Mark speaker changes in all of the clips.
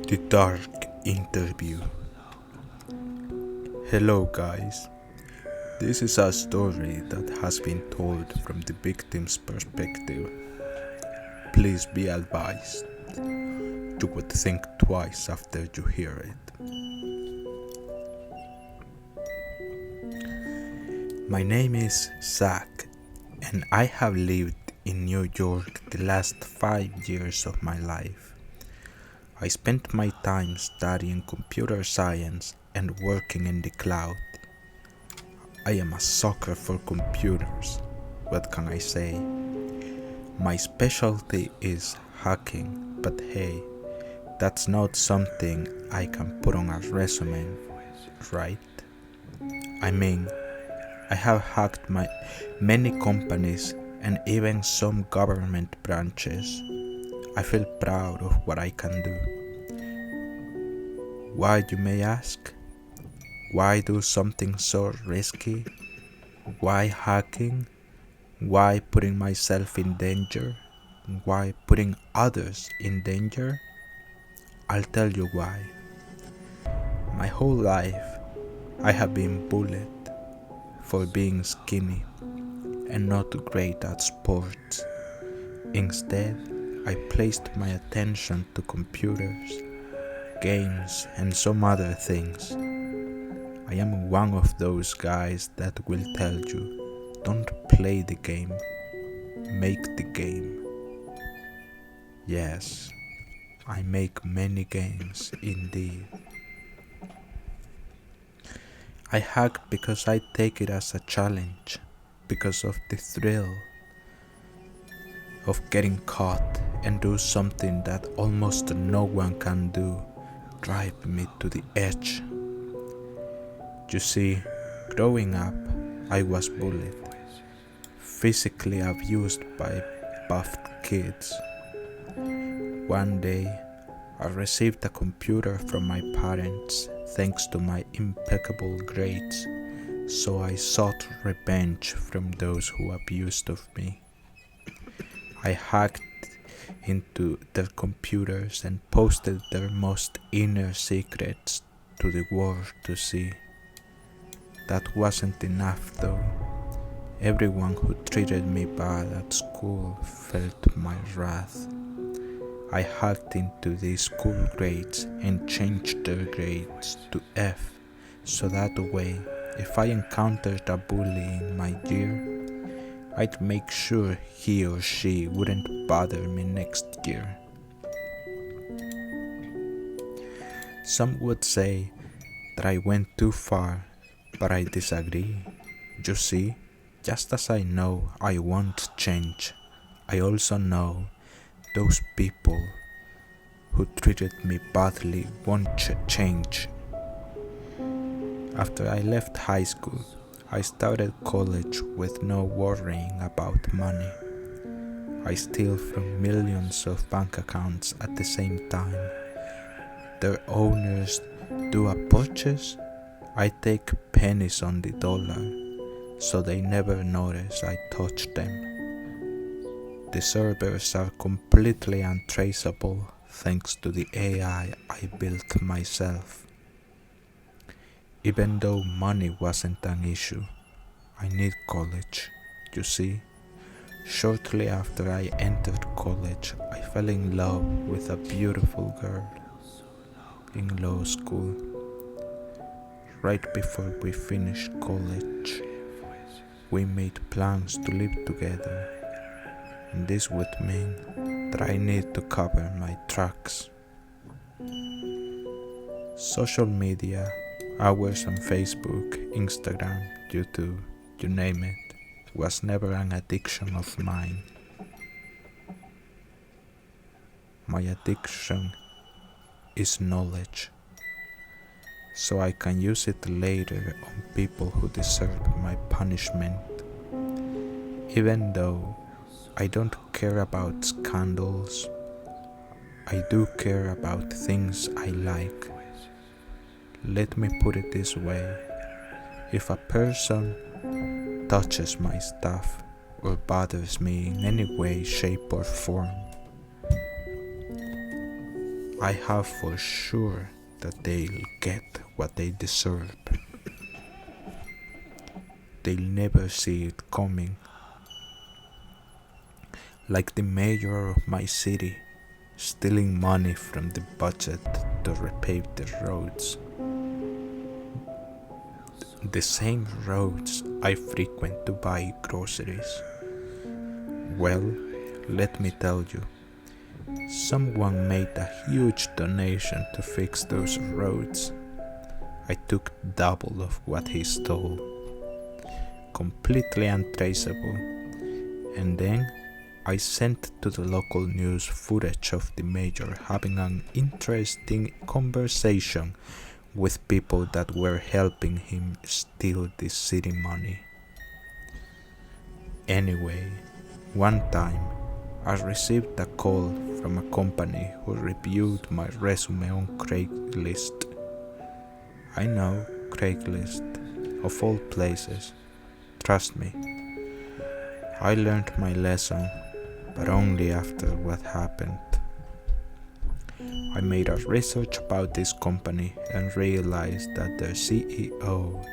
Speaker 1: The Dark Interview. Hello, guys. This is a story that has been told from the victim's perspective. Please be advised. You would think twice after you hear it. My name is Zach, and I have lived in New York the last 5 years of my life. I spent my time studying computer science and working in the cloud. I am a sucker for computers. What can I say? My specialty is hacking, but hey, that's not something I can put on a resume, right? I mean, I have hacked many companies and even some government branches. I feel proud of what I can do. Why, you may ask? Why do something so risky? Why hacking? Why putting myself in danger? Why putting others in danger? I'll tell you why. My whole life, I have been bullied for being skinny and not great at sports. Instead, I placed my attention to computers, games, and some other things. I am one of those guys that will tell you, don't play the game, make the game. Yes, I make many games indeed. I hack because I take it as a challenge, because of the thrill of getting caught and do something that almost no one can do, drive me to the edge. You see, growing up, I was bullied, physically abused by buffed kids. One day, I received a computer from my parents thanks to my impeccable grades, so I sought revenge from those who abused of me. I hacked into their computers and posted their most inner secrets to the world to see. That wasn't enough though. Everyone who treated me bad at school felt my wrath. I hacked into these school grades and changed their grades to F, so that way, if I encountered a bully in my year, I'd make sure he or she wouldn't bother me next year. Some would say that I went too far, but I disagree. You see, just as I know I won't change, I also know those people who treated me badly won't change. After I left high school, I started college with no worrying about money. I steal from millions of bank accounts at the same time. Their owners do a purchase, I take pennies on the dollar, so they never notice I touched them. The servers are completely untraceable thanks to the AI I built myself. Even though money wasn't an issue, I need college, you see. Shortly after I entered college, I fell in love with a beautiful girl in law school. Right before we finished college, we made plans to live together, and this would mean that I need to cover my tracks. Social media, hours on Facebook, Instagram, YouTube, you name it, was never an addiction of mine. My addiction is knowledge, so I can use it later on people who deserve my punishment. Even though I don't care about scandals, I do care about things I like. Let me put it this way, if a person touches my stuff or bothers me in any way, shape or form, I have for sure that they'll get what they deserve. They'll never see it coming. Like the mayor of my city, stealing money from the budget to repave the roads. The same roads I frequent to buy groceries. Well, let me tell you, someone made a huge donation to fix those roads. I took double of what he stole. Completely untraceable. And then I sent to the local news footage of the mayor having an interesting conversation with people that were helping him steal the city money. Anyway, one time I received a call from a company who reviewed my resume on Craigslist. I know, Craigslist, of all places. Trust me. I learned my lesson, but only after what happened. I made a research about this company and realized that their CEO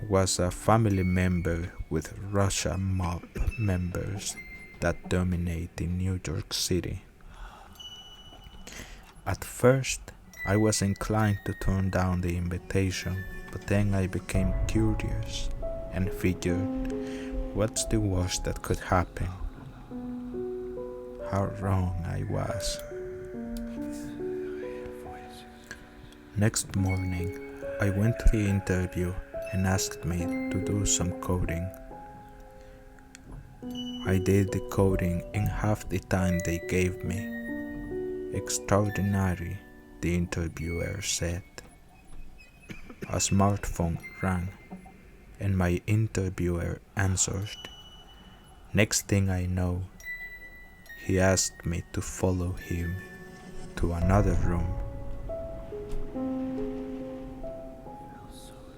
Speaker 1: was a family member with Russian mob members that dominate in New York City. At first, I was inclined to turn down the invitation, but then I became curious and figured, what's the worst that could happen? How wrong I was. Next morning, I went to the interview and asked me to do some coding. I did the coding in half the time they gave me. Extraordinary, the interviewer said. A smartphone rang, and my interviewer answered. Next thing I know, he asked me to follow him to another room.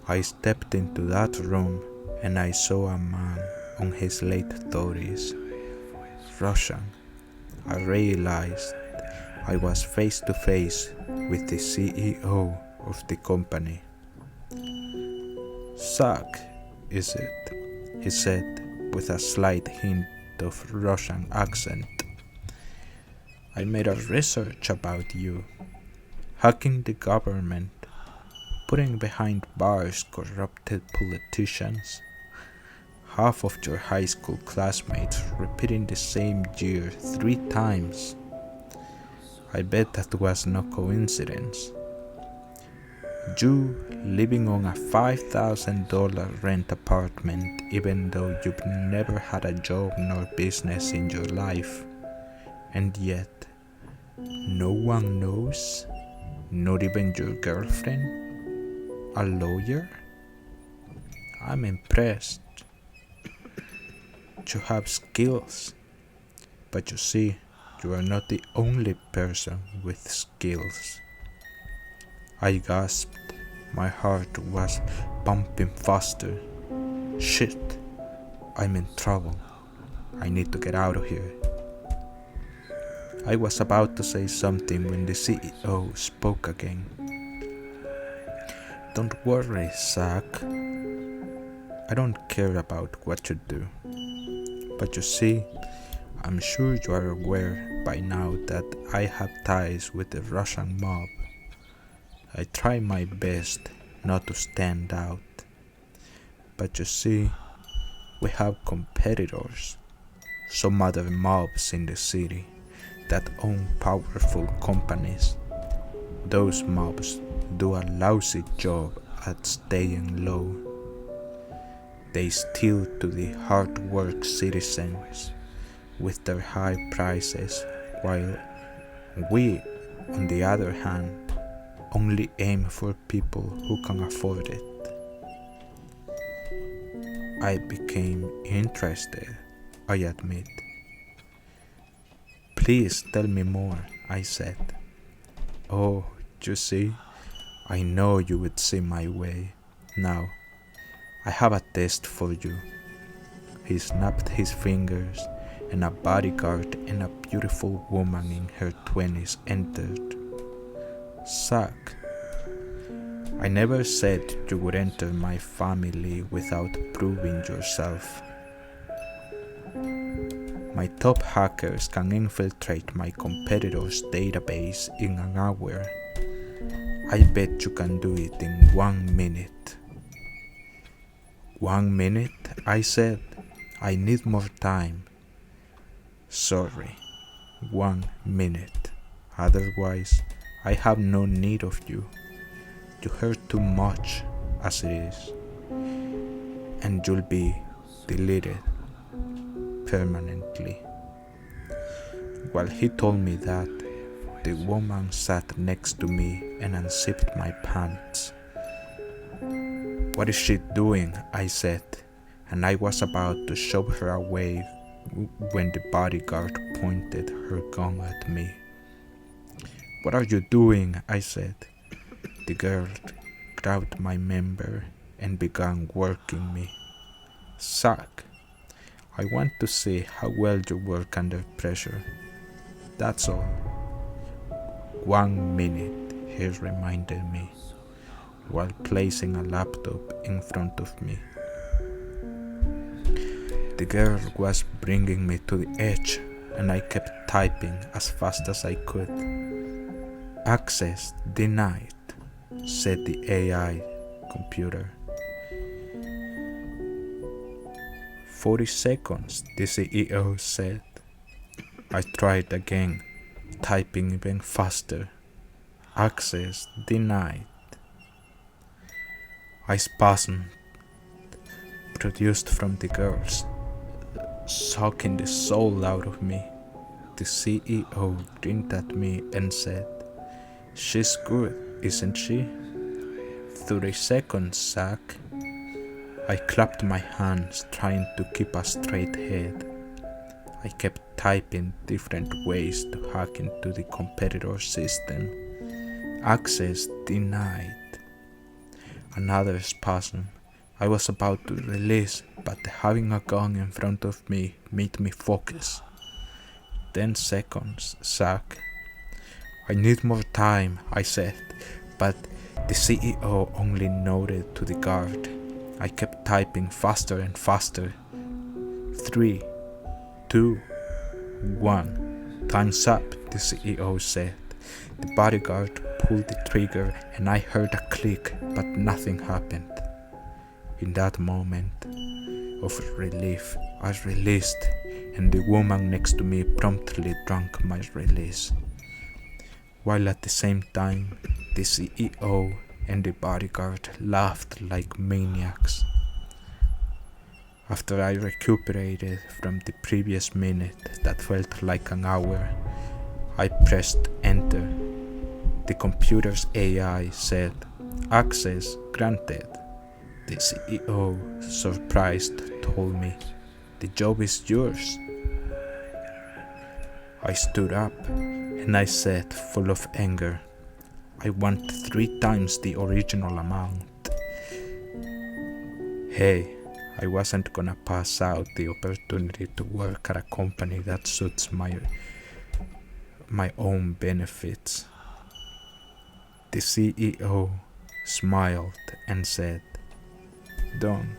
Speaker 1: I stepped into that room and I saw a man on his late 30s, Russian. I realized I was face to face with the CEO of the company. "Suck, is it?" he said with a slight hint of Russian accent. "I made a research about you. Hacking the government, putting behind bars corrupted politicians, half of your high school classmates repeating the same year 3 times. I bet that was no coincidence. You living on a $5,000 rent apartment even though you've never had a job nor business in your life. And yet, no one knows? Not even your girlfriend? A lawyer? I'm impressed. You have skills, but you see, you are not the only person with skills." I gasped. My heart was pumping faster. Shit, I'm in trouble. I need to get out of here. I was about to say something when the CEO spoke again. "Don't worry, Zach. I don't care about what you do. But you see, I'm sure you are aware by now that I have ties with the Russian mob. I try my best not to stand out. But you see, we have competitors, some other mobs in the city that own powerful companies. Those mobs do a lousy job at staying low. They steal to the hard-work citizens with their high prices, while we, on the other hand, only aim for people who can afford it." I became interested, I admit. "Please tell me more," I said. "Oh, you see, I know you would see my way. Now, I have a test for you." He snapped his fingers, and a bodyguard and a beautiful woman in her 20s entered. Zack, I never said you would enter my family without proving yourself. My top hackers can infiltrate my competitor's database in an hour. I bet you can do it in 1 minute. 1 minute? I said. I need more time. Sorry, 1 minute. Otherwise, I have no need of you. You hurt too much as it is, and you'll be deleted permanently. While he told me that, the woman sat next to me and unzipped my pants. What is she doing? I said, and I was about to shove her away when the bodyguard pointed her gun at me. What are you doing? I said. The girl grabbed my member and began working me. Zack, I want to see how well you work under pressure. That's all. 1 minute, he reminded me, while placing a laptop in front of me. The girl was bringing me to the edge, and I kept typing as fast as I could. Access denied, said the AI computer. 40 seconds, the CEO said. I tried again, typing even faster. Access denied. I spasmed, produced from the girls, sucking the soul out of me. The CEO grinned at me and said, "She's good, isn't she?" 30 seconds, Zack. I clapped my hands, trying to keep a straight head. I kept typing different ways to hack into the competitor's system. Access denied. Another spasm. I was about to release, but having a gun in front of me made me focus. 10 seconds, Zack. I need more time, I said, but the CEO only nodded to the guard. I kept typing faster and faster. 3, 2, 1. Time's up, the CEO said. The bodyguard pulled the trigger and I heard a click, but nothing happened. In that moment of relief, I released, and the woman next to me promptly drank my release. While at the same time, the CEO and the bodyguard laughed like maniacs. After I recuperated from the previous minute that felt like an hour, I pressed enter. The computer's AI said, "Access granted." The CEO, surprised, told me, "The job is yours." I stood up and I said, full of anger, "I want 3 times the original amount." Hey, I wasn't gonna pass out the opportunity to work at a company that suits my own benefits. The CEO smiled and said, "Don't